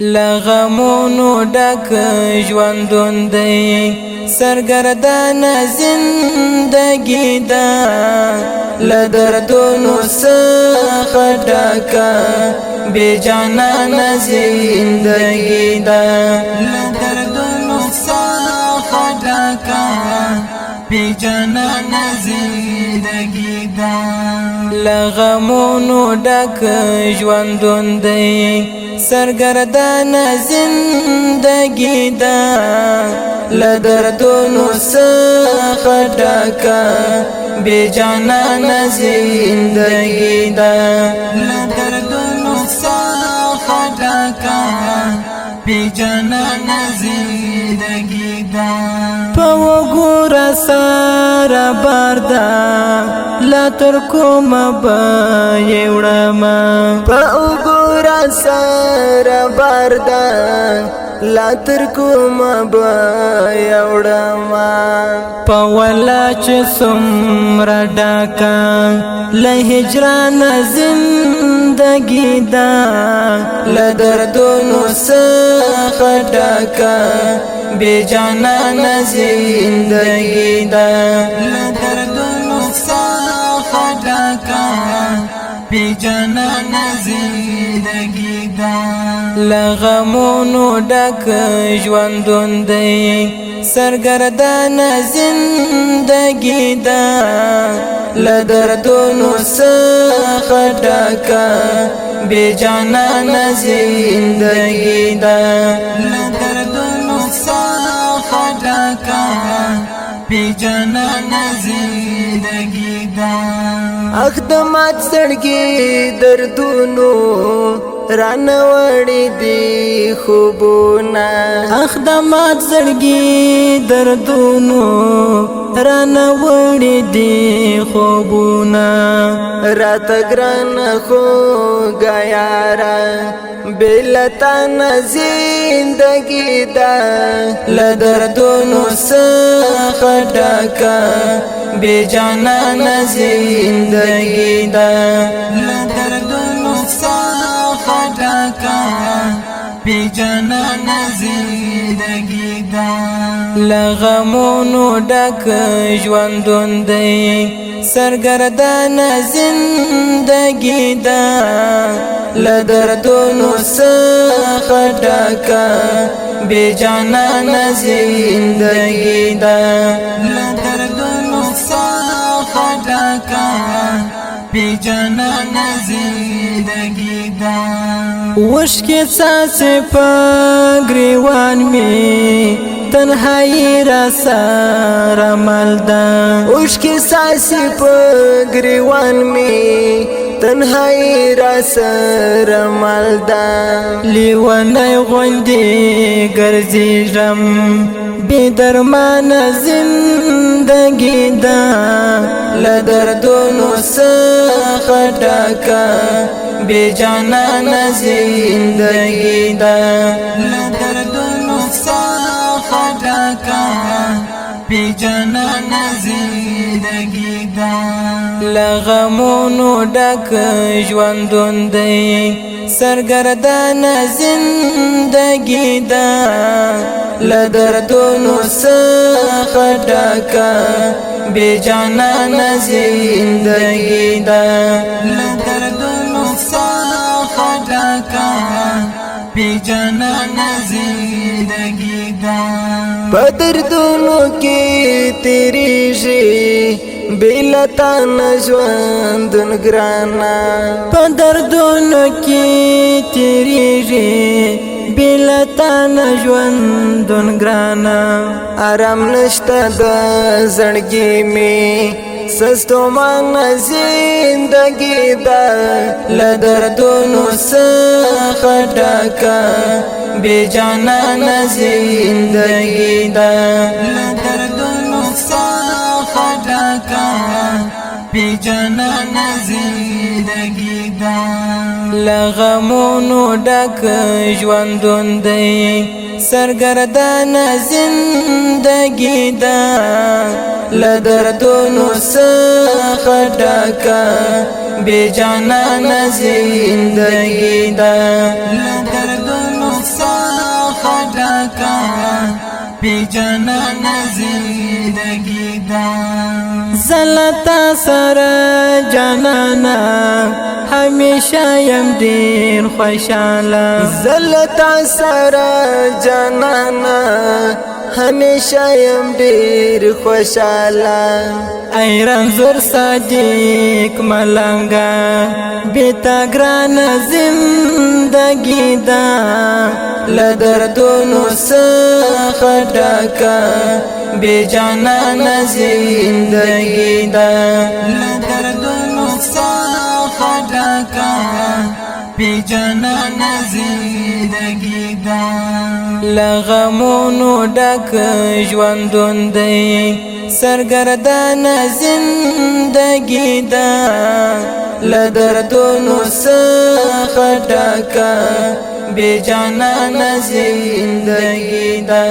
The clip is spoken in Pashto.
لغمونو ډک ژوندون دی سرګردان زندگی دا لدردونو څخه ډکه بے جانان زندگی دا لدردونو څخه ډکه بے جانان زندگی دا لغمونو ډک ژوندون دی سرګردان زندگی دا لدردونو څخه ډکه بے جانان زندگی دا لدردونو څخه ډکه بے جانان زندگی دا په وګوره سره باردا لا تر کومه به یوړما په وګوره سره باردا لا تر کومه به یوړما په ولا چې څومره ډاکه له هجران زندگی دا له دردونو څخه ډاکه بے جانان زندگی دا له دردونو څخه ډاکه بے جانان زندگی دا لغمونو ډک ژوندون دی سرګردان زندگی دا لدردونو څخه ډکه بے جانان زندگی دا لدردونو څخه ډکه بے جانان زندگی دا اخدمات سړګي دردونو رانوړې دي خوبونه اخدمات زړګي دردونو رانوړې دي خوبونه رات ګران خو غیارا بلتان زندگی دا لدردونو څخه ډکه بے جانان زندگی دا لدردونو څخه ډکه بے جانان زندگی دا لغمونو ډک ژوندون دی سرګردان زندگی دا لدردونو څخه ډکه بے جانان زندگی دا لدردونو څخه ډکه بے جانان زندگی دا وشکی ساسې په ګریوان می تنهایی را سره مل ده وشکی ساسې په ګریوان می تنهایی را سره مل ده لیونی غوندې ګرځېږم بې درمانه زندگی دا لدردونو څخه ډکه بے جانان زندگی دا لدردونو څخه ډکه بے جانان زندگی دا لغمونو ډک ژوندون دی سرګردان زندگی دا لدردونو څخه ډکه بے جانان زندگی دا لدردونو څخه ډکه بے جانان زندگی دا په دردونو کې تیریږي بلتان ژوندون ګرانا په دردونو کې تیریږي بلتان ژوندون ګرانا آرام نشته د زړګي می سستو مان زندگی دا لدردونو څخه ډکه بے جانان زندگی دا لدردونو څخه ډکه بے جانان زندگی دا لغمونو ډک ژوندون دی سرګردان زندگی دا لدردونو څخه ډکه بے جانان زندگی دا لدردونو بے جانان زندگی دا زلتا سر جانانا ہمیشہ یم دیر خوشالا زلتا سر جانانا ہمیشہ یم دیر خوشالا ای رنزور صدیق ملنگا بیتا گران زندگی دا لدردونو سخ ڈاکا بے جانان زندگی دا لدردونو سخ ڈاکا بے جانان زندگی دا لغمونو ڈک ژوندون دی سرگردان زندگی دا لدردونو سخ ڈاکا بے جانان زندگی دا